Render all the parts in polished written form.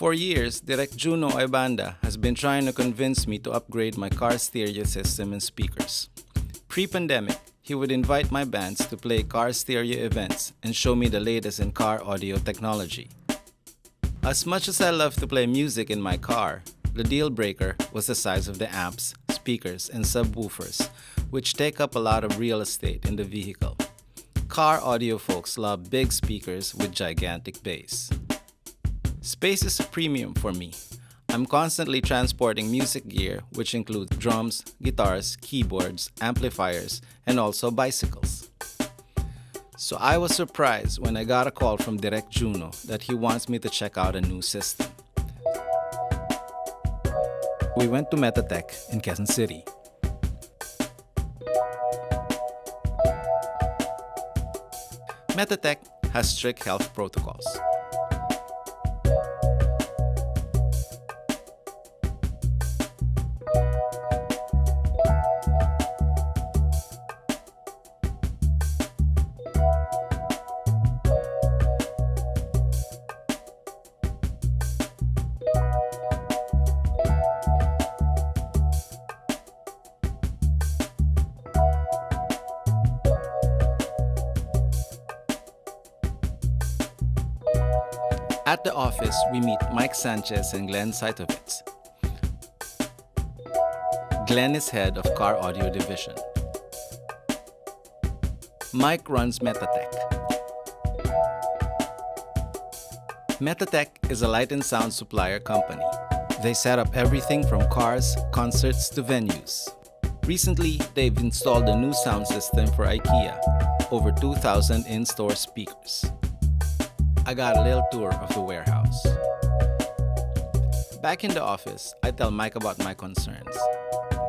For years, Direct Juno Oebanda has been trying to convince me to upgrade my car stereo system and speakers. Pre-pandemic, he would invite my bands to play car stereo events and show me the latest in car audio technology. As much as I love to play music in my car, the deal breaker was the size of the amps, speakers, and subwoofers, which take up a lot of real estate in the vehicle. Car audio folks love big speakers with gigantic bass. Space is a premium for me. I'm constantly transporting music gear, which includes drums, guitars, keyboards, amplifiers, and also bicycles. So I was surprised when I got a call from Direct Juno that he wants me to check out a new system. We went to Metatech in Quezon City. Metatech has strict health protocols. At the office, we meet Mike Sanchez and Glenn Saitovitz. Glenn is head of Car Audio Division. Mike runs Metatech. Metatech is a light and sound supplier company. They set up everything from cars, concerts to venues. Recently, they've installed a new sound system for IKEA, over 2,000 in-store speakers. I got a little tour of the warehouse. Back in the office, I tell Mike about my concerns.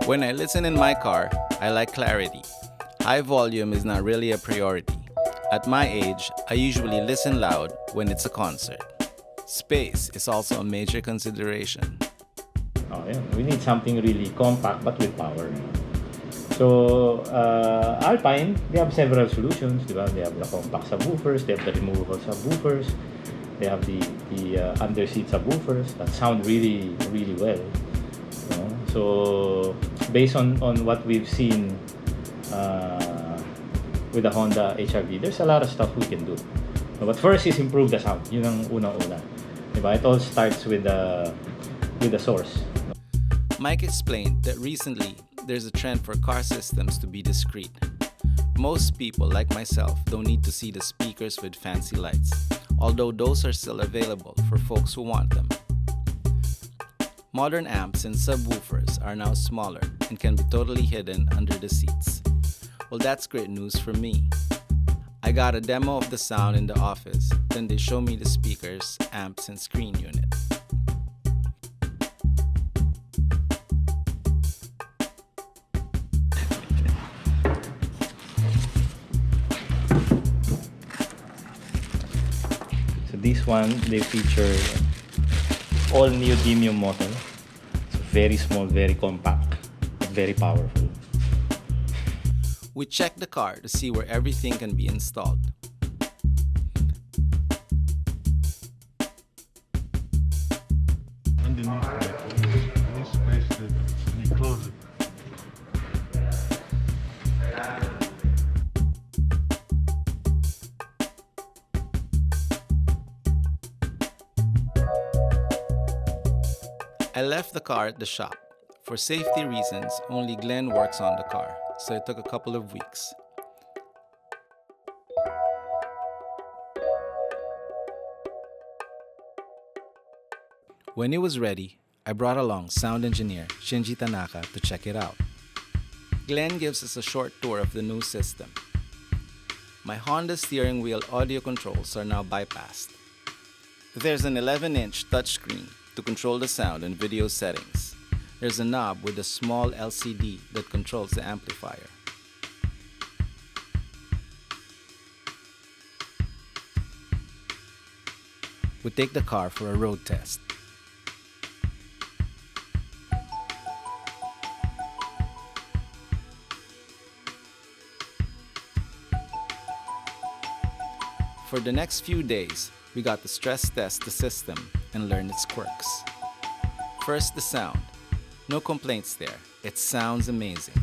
When I listen in my car, I like clarity. High volume is not really a priority. At my age, I usually listen loud when it's a concert. Space is also a major consideration. Oh, yeah. We need something really compact but with power. So, Alpine, they have several solutions. They have the compact subwoofers, they have the removable subwoofers, they have the under-seat subwoofers that sound really, really well. You know? So, based on what we've seen with the Honda HR-V, there's a lot of stuff we can do. But first is improve the sound. Yun ang unang-una. Diba? It all starts with the source. Mike explained that recently, there's a trend for car systems to be discreet. Most people, like myself, don't need to see the speakers with fancy lights, although those are still available for folks who want them. Modern amps and subwoofers are now smaller and can be totally hidden under the seats. Well, that's great news for me. I got a demo of the sound in the office, then they show me the speakers, amps, and screen unit. This one, they feature all neodymium motor. It's very small, very compact, but very powerful. We check the car to see where everything can be installed. Underneath this space, when you close it. I left the car at the shop. For safety reasons, only Glenn works on the car, so it took a couple of weeks. When it was ready, I brought along sound engineer Shinji Tanaka to check it out. Glenn gives us a short tour of the new system. My Honda steering wheel audio controls are now bypassed. There's an 11-inch touchscreen to control the sound and video settings. There's a knob with a small LCD that controls the amplifier. We take the car for a road test. For the next few days, we got to stress test the system and learn its quirks. First, the sound. No complaints there. It sounds amazing.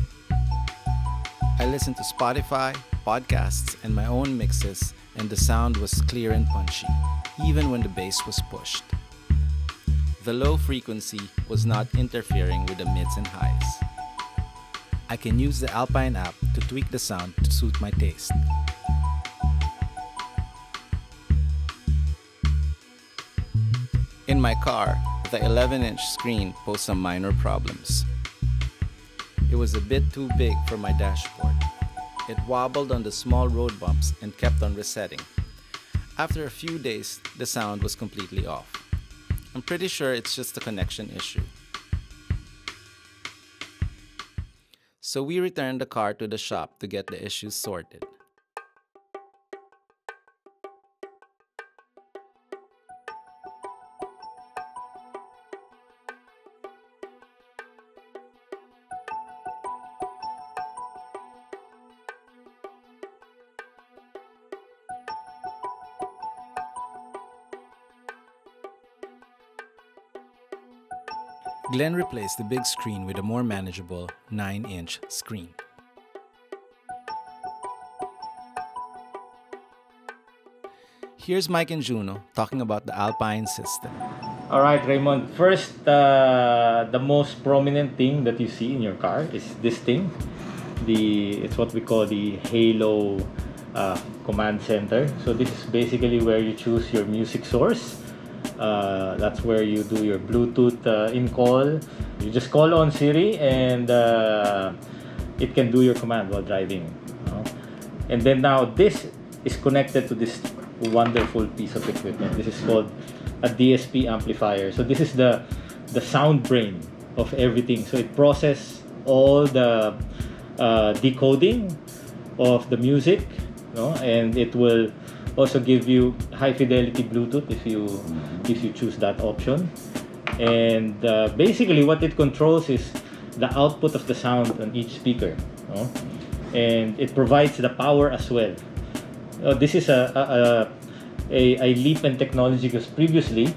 I listened to Spotify, podcasts, and my own mixes, and the sound was clear and punchy, even when the bass was pushed. The low frequency was not interfering with the mids and highs. I can use the ALPINE app to tweak the sound to suit my taste. In my car, the 11-inch screen posed some minor problems. It was a bit too big for my dashboard. It wobbled on the small road bumps and kept on resetting. After a few days, the sound was completely off. I'm pretty sure it's just a connection issue. So we returned the car to the shop to get the issues sorted. Glenn replaced the big screen with a more manageable 9-inch screen. Here's Mike and Juno talking about the ALPINE system. All right, Raymund. First, the most prominent thing that you see in your car is this thing. It's what we call the Halo command center. So this is basically where you choose your music source. That's where you do your Bluetooth in-call. You just call on Siri and it can do your command while driving. And then now this is connected to this wonderful piece of equipment. This is called a DSP amplifier. So this is the sound brain of everything. So it processes all the decoding of the music, and it will also give you high fidelity Bluetooth if you choose that option. And basically what it controls is the output of the sound on each speaker, and it provides the power as well. This is a leap in technology, because previously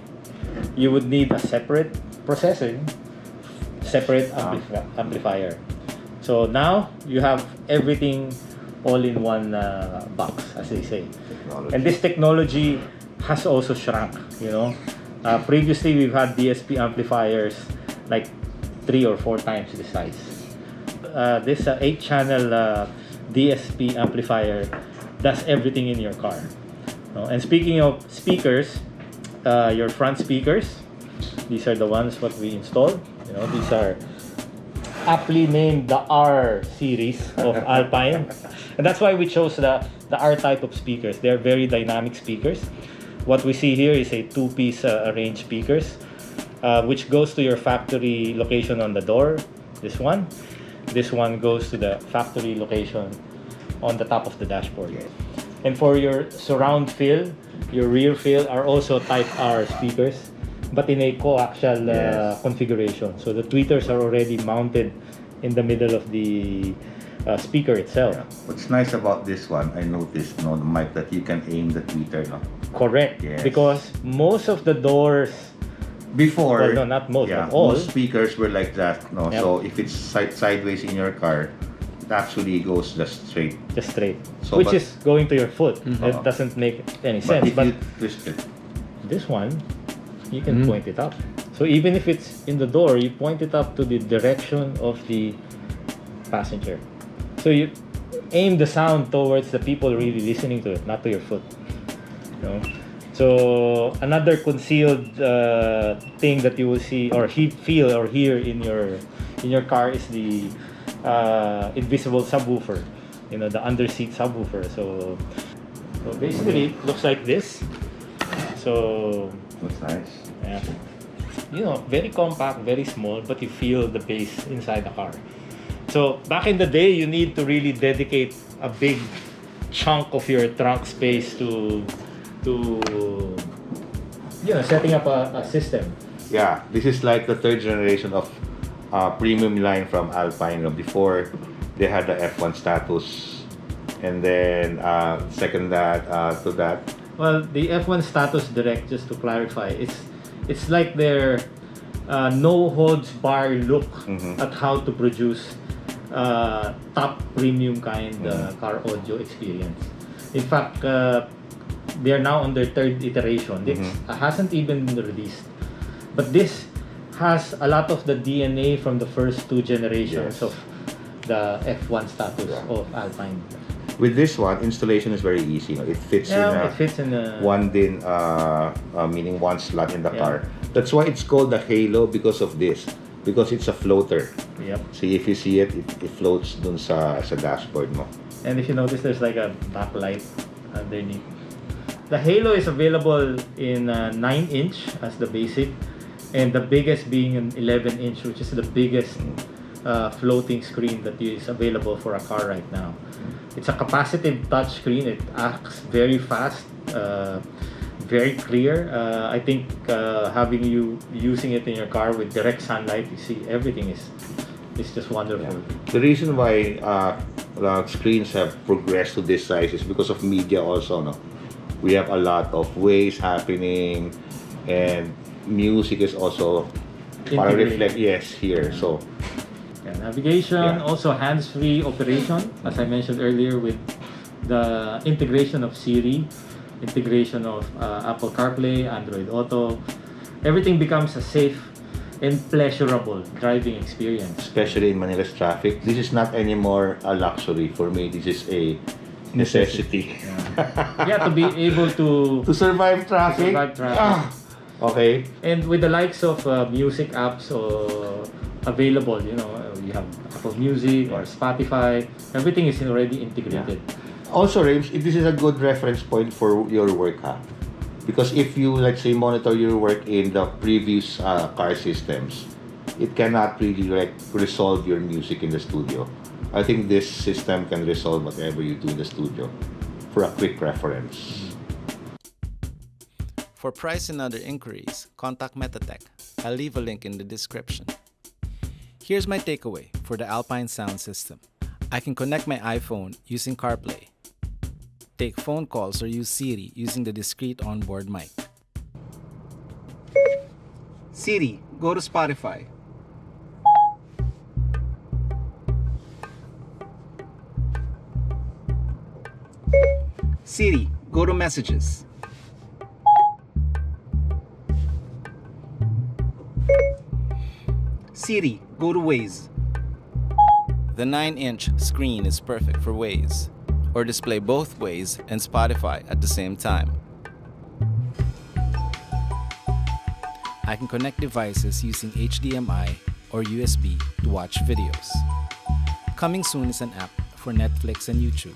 you would need a separate processor, separate amplifier. So now you have everything all in one box, as they say. And this technology has also shrunk. Previously we've had DSP amplifiers like 3 or 4 times the size. This 8-channel DSP amplifier does everything in your car. And speaking of speakers, your front speakers, these are the ones what we installed. These are aptly named the R series of ALPINE, and that's why we chose the R type of speakers. They're very dynamic speakers. What we see here is a 2-piece range speakers, which goes to your factory location on the door. This one goes to the factory location on the top of the dashboard. And for your surround fill, your rear fill are also Type R speakers, but in a coaxial configuration. So the tweeters are already mounted in the middle of the speaker itself. Yeah. What's nice about this one, I noticed, the mic, that you can aim the tweeter. Correct. Yes. Because most of the doors before, well, no, not most, but all. Most speakers were like that. Yep. So if it's sideways in your car, it actually goes just straight. So, which is going to your foot. It doesn't make any sense. But if you twist it, this one, you can point it up. So even if it's in the door, you point it up to the direction of the passenger. So you aim the sound towards the people really listening to it, not to your foot. So another concealed thing that you will see or feel or hear in your car is the invisible subwoofer, the underseat subwoofer. So basically it looks like this. So that's nice. Yeah. Very compact, very small, but you feel the bass inside the car. So back in the day, you need to really dedicate a big chunk of your trunk space to setting up a system. Yeah, this is like the 3rd generation of premium line from ALPINE. Before they had the F1 status, and then second to that Well, the F1 Status Direct, just to clarify, it's like their no holds bar look at how to produce top premium kind car audio experience. In fact, they are now on their third iteration. It hasn't even been released, but this has a lot of the DNA from the first two generations of the F1 status of Alpine. With this one, installation is very easy. It fits in one din, meaning one slot in the car. That's why it's called the Halo, because of this. Because it's a floater. Yep. See, if you see it, it floats dun sa dashboard mo. And if you notice, there's like a backlight underneath. The Halo is available in 9-inch as the basic, and the biggest being an 11-inch, which is the biggest floating screen that is available for a car right now. It's a capacitive touch screen. It acts very fast, very clear. I think having you using it in your car with direct sunlight, you see everything is just wonderful. The reason why the screens have progressed to this size is because of media also. No? We have a lot of waves happening, and music is also para reflect here. So navigation, also hands-free operation, as I mentioned earlier, with the integration of Siri, integration of Apple CarPlay, Android Auto. Everything becomes a safe and pleasurable driving experience. Especially in Manila's traffic, this is not anymore a luxury. For me, this is a necessity. To be able to survive traffic. Okay. And with the likes of music apps available, you have Apple Music or Spotify, everything is already integrated. Also, Rames, this is a good reference point for your work, because if you, let's say, monitor your work in the previous car systems, it cannot really resolve your music in the studio. I think this system can resolve whatever you do in the studio for a quick reference. For price and other inquiries, contact Metatech. I'll leave a link in the description. Here's my takeaway for the Alpine sound system. I can connect my iPhone using CarPlay, take phone calls, or use Siri using the discrete onboard mic. Siri, go to Spotify. Siri, go to Messages. Siri, go to Waze. The 9-inch screen is perfect for Waze, or display both Waze and Spotify at the same time. I can connect devices using HDMI or USB to watch videos. Coming soon is an app for Netflix and YouTube.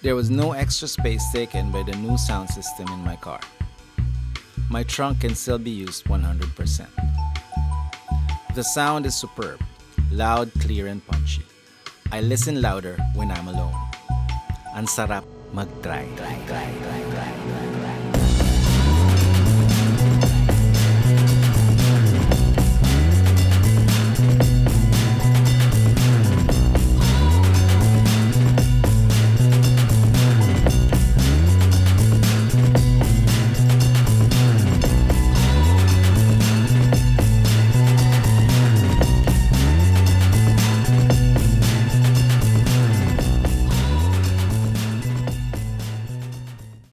There was no extra space taken by the new sound system in my car. My trunk can still be used 100%. The sound is superb, loud, clear, and punchy. I listen louder when I'm alone. Ang sarap mag-try.